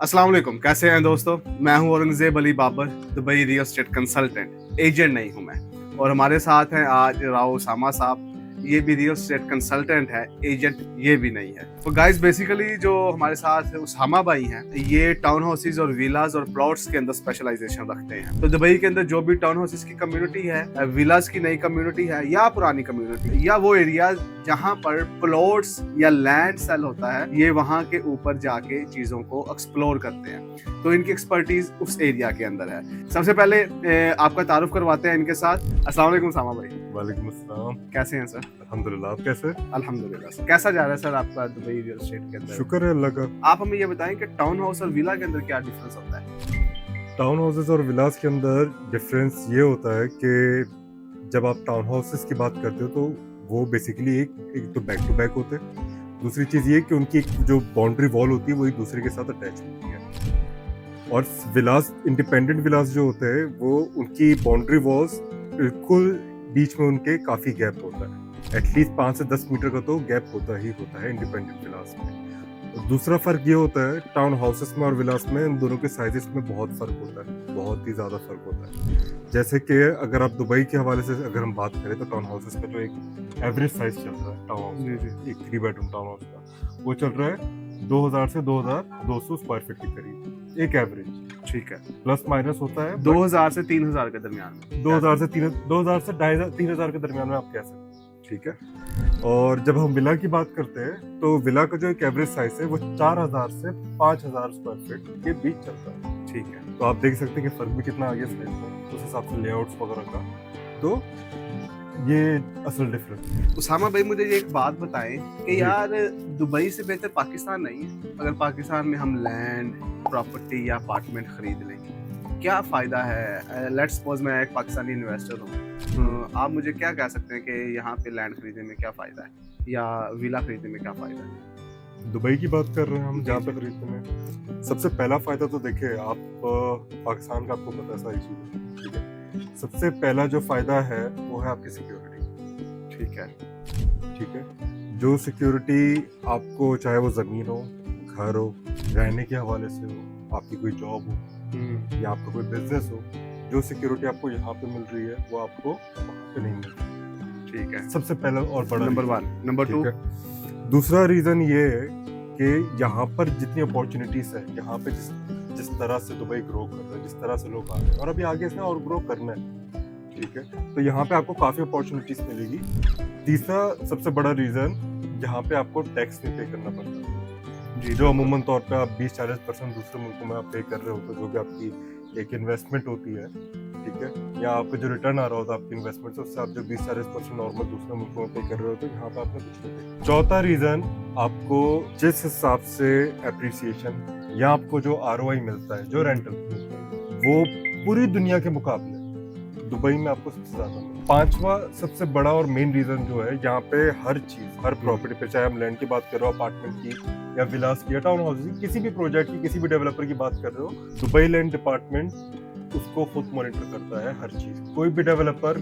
अस्सलाम वालेकुम, कैसे हैं दोस्तों? मैं हूं Aurangzeb Ali Babar, Dubai real estate consultant, agent नहीं हूं मैं। और हमारे साथ हैं आज राव उसामा साहब, ये भी रियल एस्टेट कंसल्टेंट है, एजेंट ये भी नहीं है। तो गाइस बेसिकली जो हमारे साथ उसामा भाई हैं, ये टाउन हाउसेज और विलास और प्लॉट्स के अंदर स्पेशलाइजेशन रखते हैं। तो दुबई के अंदर जो भी टाउन हाउसेज की कम्युनिटी है, विलास की नई कम्युनिटी है या पुरानी कम्युनिटी या वो एरिया जहाँ पर प्लॉट्स या लैंड सेल होता है, ये वहाँ के ऊपर जाके चीजों को एक्सप्लोर करते हैं। तो इनकी एक्सपर्टीज उस एरिया के अंदर है। सबसे पहले आपका तारुफ करवाते हैं इनके साथ। अस्सलाम वालेकुम सामा भाई। वालेकुम अस्सलाम। कैसे हैं सर? अल्हम्दुलिल्लाह, आप कैसे? अल्हम्दुलिल्लाह सर। कैसा जा रहा है सर आपका दुबई रियल एस्टेट के अंदर? शुक्र है अल्लाह का। आप हमें ये बताएं कि टाउन हाउस और विला के अंदर क्या डिफरेंस होता है? टाउन हाउसेस और विलास के अंदर डिफरेंस ये होता है कि जब आप टाउन हाउसेस की बात करते हो तो वो बेसिकली एक तो बैक टू बैक होते हैं। दूसरी चीज़ ये कि उनकी एक जो बाउंड्री वॉल होती है वो एक दूसरे के साथ अटैच होती है। और विलास, इंडिपेंडेंट विलास जो होते हैं, वो उनकी बाउंड्री वॉल्स बिल्कुल बीच में उनके काफ़ी गैप होता है। एटलीस्ट 5 से 10 मीटर का तो गैप होता है इंडिपेंडेंट विलास में। दूसरा फर्क ये होता है टाउन हाउसेस में और विलास में, इन दोनों के साइजेस में बहुत फर्क होता है, बहुत ही ज़्यादा फर्क होता है। जैसे कि अगर आप दुबई के हवाले से अगर हम बात करें तो टाउन हाउसेस का जो एक एवरेज साइज चल रहा है टाउन हाउस का, एक 3 बेडरूम टाउन हाउस का, वो चल रहा है 2000 से 2200 स्क्वायर फीट के करीब, एक एवरेज। ठीक है। प्लस माइनस होता है 2000 से 3000 के दरमियान में। 2000 से 2500 के दरमियान में आप कह सकते हैं। ठीक है। और जब हम विला की बात करते हैं तो विला का जो एक एवरेज साइज है वो 4000 से 5000 स्क्वायर फीट के बीच चलता है। ठीक है। तो आप देख सकते हैं कि फर्क भी कितना आ गया साइज में, उस हिसाब से लेआउट्स वगैरह का। तो ये असल डिफरेंस। उसामा भाई मुझे ये एक बात बताएं कि जी। यार दुबई से बेहतर पाकिस्तान नहीं है? अगर पाकिस्तान में हम लैंड, प्रॉपर्टी या अपार्टमेंट खरीद लें, क्या फ़ायदा है? लेट्स सपोज मैं एक पाकिस्तानी इन्वेस्टर हूँ, आप मुझे क्या कह सकते हैं कि यहाँ पे लैंड खरीदने में क्या फ़ायदा है या विला खरीदने में क्या फ़ायदा है? दुबई की बात कर रहे हैं हम, जहाँ पे खरीदते हैं। सबसे पहला फायदा तो देखिए, आप पाकिस्तान का आपको पता है सारी चीज़ें, ठीक है। सबसे पहला जो फायदा है वो है आपकी सिक्योरिटी। ठीक है। ठीक है। जो सिक्योरिटी आपको, चाहे वो ज़मीन हो, घर हो, रहने के हवाले से हो, आपकी कोई जॉब हो या आपका कोई बिजनेस हो, जो सिक्योरिटी आपको यहाँ पे मिल रही है वो आपको वहाँ पे नहीं मिल रही। ठीक है। सबसे पहला और बड़ा नंबर 1। नंबर 2? दूसरा रीज़न ये है कि यहाँ पर जितनी अपॉर्चुनिटीज़ है, यहाँ पे जिस तरह से दुबई ग्रो कर रहा है, जिस तरह से लोग आ रहे हैं और अभी आगे इसने और ग्रो करना है, ठीक है, तो यहाँ पे आपको काफ़ी अपॉर्चुनिटीज़ मिलेगी। तीसरा सबसे बड़ा रीज़न, यहाँ पे आपको टैक्स नहीं पे करना पड़ता जी, जो अमूमन तौर पे आप 20-40% दूसरे मुल्कों में आप पे कर रहे होते, जो कि आपकी एक इन्वेस्टमेंट होती है, ठीक है, या आपका जो रिटर्न आ रहा होता है आपकी इन्वेस्टमेंट से, उससे आप जो 20-40% नॉर्मल दूसरे मुल्कों में पे कर रहे होते, यहाँ पे आपने कुछ नहीं पे। चौथा रीज़न, आपको जिस हिसाब से एप्रिसिएशन या आपको जो ROI मिलता है, जो रेंटल मिलता है, वो पूरी दुनिया के मुकाबले दुबई में आपको सबसे ज़्यादा मिलता है। पांचवा सबसे बड़ा और मेन रीज़न जो है, यहाँ पे हर चीज़, हर प्रॉपर्टी पे, चाहे हम लैंड की बात कर रहे हो, अपार्टमेंट की या विलास की या टाउन हाउस की, किसी भी प्रोजेक्ट की, किसी भी डेवलपर की बात कर रहे हो, दुबई लैंड डिपार्टमेंट उसको खुद मॉनिटर करता है हर चीज़। कोई भी डेवलपर,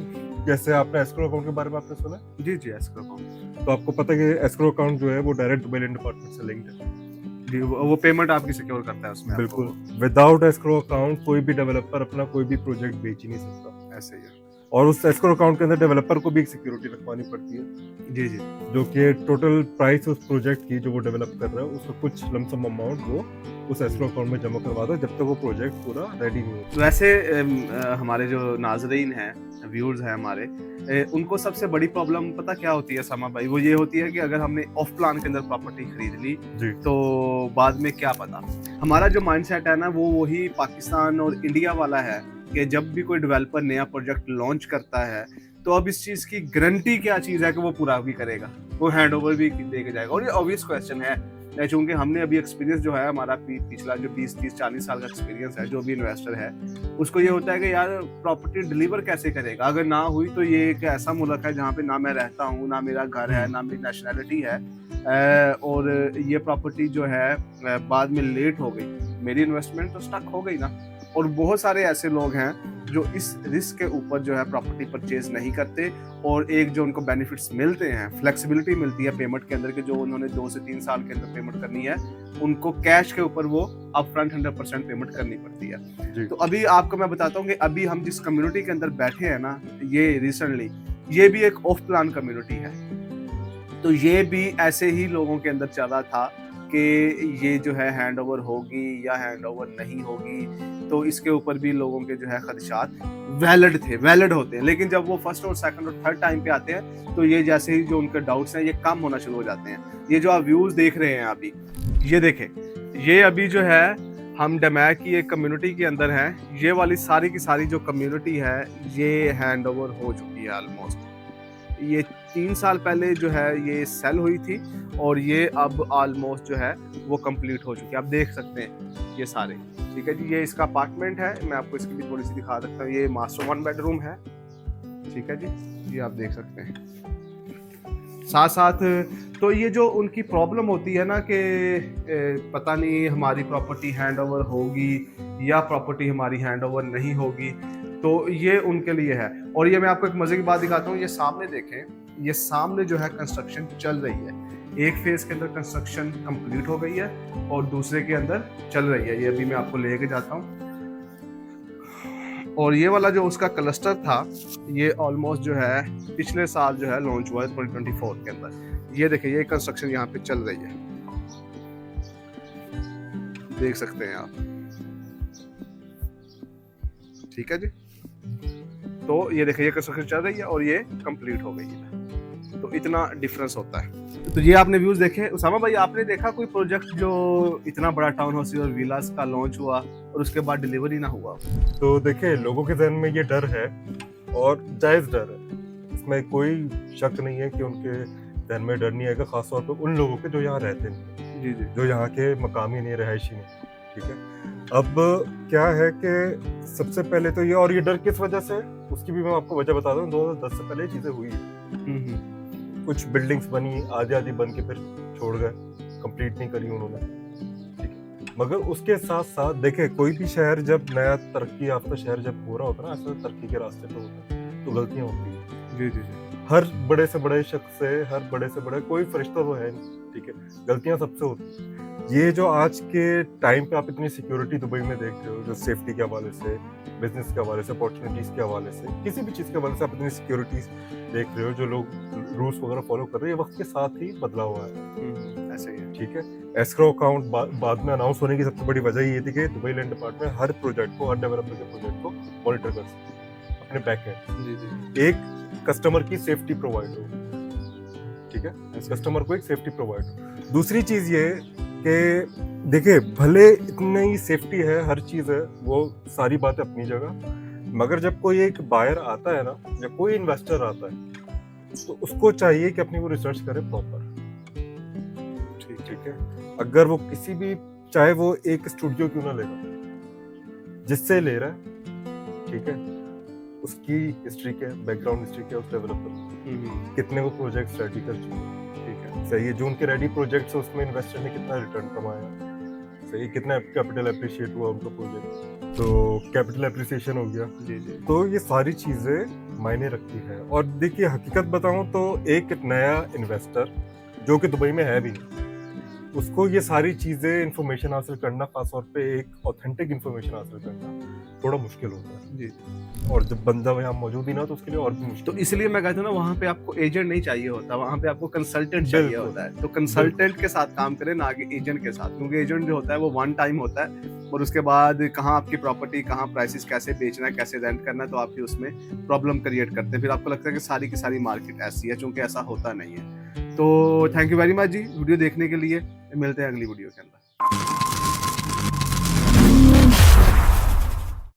जैसे आपने एस्क्रो अकाउंट के बारे में आपने सुना? जी, एस्क्रो अकाउंट। तो आपको पता है कि एस्क्रो अकाउंट जो है वो डायरेक्ट दुबई लैंड डिपार्टमेंट से लिंक्ड है। जी, वो पेमेंट आपकी सिक्योर करता है उसमें। बिल्कुल। विदाउट एस्क्रो अकाउंट कोई भी डेवलपर अपना कोई भी प्रोजेक्ट बेच ही नहीं सकता। ऐसे ही है। और उस एस्क्रो अकाउंट के अंदर डेवलपर को भी एक सिक्योरिटी रखवानी पड़ती है। जी। जो कि टोटल प्राइस उस प्रोजेक्ट की जो वो डेवलप कर रहा है, उसका कुछ लमसम अमाउंट वो उस एस्क्रो अकाउंट में जमा करवाता है जब तक वो प्रोजेक्ट पूरा रेडी नहीं होता। वैसे हमारे जो नाज़रीन हैं, व्यूअर्स हैं हमारे, उनको सबसे बड़ी प्रॉब्लम पता क्या होती है सामा भाई? वो ये होती है कि अगर हमने ऑफ प्लान के अंदर प्रॉपर्टी खरीद ली जी। तो बाद में क्या पता। हमारा जो माइंडसेट है ना, वो वही पाकिस्तान और इंडिया वाला है कि जब भी कोई डेवलपर नया प्रोजेक्ट लॉन्च करता है तो अब इस चीज़ की गारंटी क्या चीज़ है कि वो पूरा भी करेगा, वो हैंड ओवर भी दे के जाएगा। और ये ऑब्वियस क्वेश्चन है, चूंकि हमने अभी एक्सपीरियंस जो है हमारा पिछला जो 20-30-40 साल का एक्सपीरियंस है, जो भी इन्वेस्टर है उसको ये होता है कि यार प्रॉपर्टी डिलीवर कैसे करेगा? अगर ना हुई तो ये एक ऐसा मुल्क है जहाँ पे ना मैं रहता हूँ, ना मेरा घर है, ना मेरी नेशनैलिटी है, और ये प्रॉपर्टी जो है बाद में लेट हो गई, मेरी इन्वेस्टमेंट तो स्टक हो गई ना। और बहुत सारे ऐसे लोग हैं जो इस रिस्क के ऊपर जो है प्रॉपर्टी परचेज नहीं करते, और एक जो उनको बेनिफिट्स मिलते हैं, फ्लेक्सिबिलिटी मिलती है पेमेंट के अंदर, कि जो उन्होंने 2 से 3 साल के अंदर पेमेंट करनी है, उनको कैश के ऊपर वो अपफ्रंट 100% पेमेंट करनी पड़ती है। तो अभी आपको मैं बताता हूँ कि अभी हम जिस कम्युनिटी के अंदर बैठे हैं ना, ये रिसेंटली, ये भी एक ऑफ प्लान कम्युनिटी है। तो ये भी ऐसे ही लोगों के अंदर चल रहा था कि ये जो है हैंड ओवर होगी या हैंड ओवर नहीं होगी, तो इसके ऊपर भी लोगों के जो है खदशात वैलिड होते हैं। लेकिन जब वो फर्स्ट और सेकंड और थर्ड टाइम पे आते हैं, तो ये जैसे ही जो उनके डाउट्स हैं ये कम होना शुरू हो जाते हैं। ये जो आप व्यूज देख रहे हैं अभी, ये देखें, ये अभी जो है हम डमैक की एक कम्युनिटी के अंदर हैं। ये वाली सारी की सारी जो कम्युनिटी है ये हैंड ओवर हो चुकी है ऑलमोस्ट। ये 3 साल पहले जो है ये सेल हुई थी, और ये अब ऑलमोस्ट जो है वो कंप्लीट हो चुकी है। आप देख सकते हैं ये सारे, ठीक है जी। ये इसका अपार्टमेंट है, मैं आपको इसकी भी थोड़ी सी दिखा सकता हूँ। ये मास्टर 1 बेडरूम है, ठीक है जी, ये आप देख सकते हैं। साथ साथ तो ये जो उनकी प्रॉब्लम होती है ना कि पता नहीं हमारी प्रॉपर्टी हैंड ओवर होगी या प्रॉपर्टी हमारी हैंड ओवर नहीं होगी, तो ये उनके लिए है। और ये मैं आपको एक मजे की बात दिखाता हूँ। ये सामने देखें, ये सामने जो है कंस्ट्रक्शन चल रही है। एक फेज के अंदर कंस्ट्रक्शन कंप्लीट हो गई है और दूसरे के अंदर चल रही है। ये अभी मैं आपको लेके जाता हूँ। और ये वाला जो उसका क्लस्टर था, ये ऑलमोस्ट जो है पिछले साल जो है लॉन्च हुआ है 2024 के अंदर। ये देखिए, ये कंस्ट्रक्शन यहाँ पे चल रही है, देख सकते हैं आप, ठीक है जी। तो ये देखिए, ये कंस्ट्रक्शन चल रही है और ये कंप्लीट हो गई है। तो इतना डिफरेंस होता है। तो ये आपने व्यूज देखे। उसामा भाई, आपने देखा कोई प्रोजेक्ट जो इतना बड़ा टाउन हाउस और विलास का लॉन्च हुआ और उसके बाद डिलीवरी ना हुआ? तो देखिए, लोगों के जहन में ये डर है और जायज डर है, इसमें कोई शक नहीं है कि उनके जहन में डर नहीं आएगा, खासतौर पर उन लोगों के जो यहाँ रहते हैं, जी जी, जो यहाँ के मकामी नहीं, रहायशी नहीं, ठीक है। अब क्या है कि सबसे पहले तो ये, और ये डर किस वजह से, उसकी भी मैं आपको वजह बता दूं। 2010 से पहले चीजें हुई है। कुछ बिल्डिंग्स बनी, आधी बन के फिर छोड़ गए, कंप्लीट नहीं करी उन्होंने, ठीक है। मगर उसके साथ साथ देखे, कोई भी शहर जब नया तरक्की याफ्ता शहर जब हो रहा होता है ना, ऐसा तरक्की के रास्ते पे होता है, तो गलतियां होती है। जी जी जी। हर बड़े से बड़े शख्स से, हर बड़े से बड़े, कोई फरिश्ता तो है नहीं, ठीक है, गलतियां सबसे होती हैं। ये जो आज के टाइम पे आप इतनी सिक्योरिटी दुबई में देख रहे हो, जो सेफ्टी के हवाले से, बिजनेस के हवाले से, अपॉर्चुनिटीज के हवाले से, किसी भी चीज़ के हवाले से आप इतनी सिक्योरिटीज देख रहे हो, जो लोग रूल्स वगैरह फॉलो कर रहे हैं, ये वक्त के साथ ही बदला हुआ है। ऐसे ही है, ठीक है। एस्क्रो अकाउंट बाद में अनाउंस होने की सबसे बड़ी वजह ये थी कि दुबई लैंड डिपार्टमेंट हर प्रोजेक्ट को, हर डेवलपर के प्रोजेक्ट को मॉनिटर कर सके अपने बैक एंड। जी जी। एक कस्टमर की सेफ्टी प्रोवाइड हो, ठीक है, कस्टमर को एक सेफ्टी प्रोवाइड हो। दूसरी चीज ये कि देखिए, भले इतनी ही सेफ्टी है, हर चीज है, वो सारी बातें अपनी जगह, मगर जब कोई एक बायर आता है ना, जब कोई इन्वेस्टर आता है, तो उसको चाहिए कि अपनी वो रिसर्च करे प्रॉपर, ठीक है। अगर वो किसी भी, चाहे वो एक स्टूडियो क्यों ना लेगा, जिससे ले रहा है, ठीक है, उसकी हिस्ट्री के, बैकग्राउंड हिस्ट्री के, उस डेवलपर कितने वो प्रोजेक्ट्स रेडी कर चुके हैं, ठीक है, सही है। जो उनके रेडी प्रोजेक्ट्स है, उसमें इन्वेस्टर ने कितना रिटर्न कमाया, सही, कितना कैपिटल एप्रिशिएट हुआ उनका प्रोजेक्ट, तो कैपिटल एप्रिसिएशन हो गया। जी जी। तो ये सारी चीजें मायने रखती है। और देखिए, हकीकत बताऊं तो एक नया इन्वेस्टर जो कि दुबई में है भी नहीं, उसको ये सारी चीजें इंफॉर्मेशन हासिल करना, खासतौर पे एक ऑथेंटिक इंफॉर्मेशन हासिल करना थोड़ा मुश्किल होता है जी। और जब बंदा यहाँ मौजूद ही ना, तो उसके लिए और भी मुश्किल। तो इसलिए मैं कहता हूँ ना, वहाँ पे आपको एजेंट नहीं चाहिए होता, वहाँ पे आपको कंसल्टेंट चाहिए होता है। तो कंसल्टेंट के साथ काम करें, ना कि एजेंट के साथ, क्योंकि एजेंट जो होता है वो वन टाइम होता है, और उसके बाद कहाँ आपकी प्रॉपर्टी, कहाँ प्राइसेस, कैसे बेचना है, कैसे रेंट करना है, तो आपकी उसमें प्रॉब्लम क्रिएट करते हैं। फिर आपको लगता है कि सारी की सारी मार्केट ऐसी है, क्योंकि ऐसा होता नहीं है। तो थैंक यू वेरी मच जी वीडियो देखने के लिए। मिलते हैं अगली वीडियो के अंदर।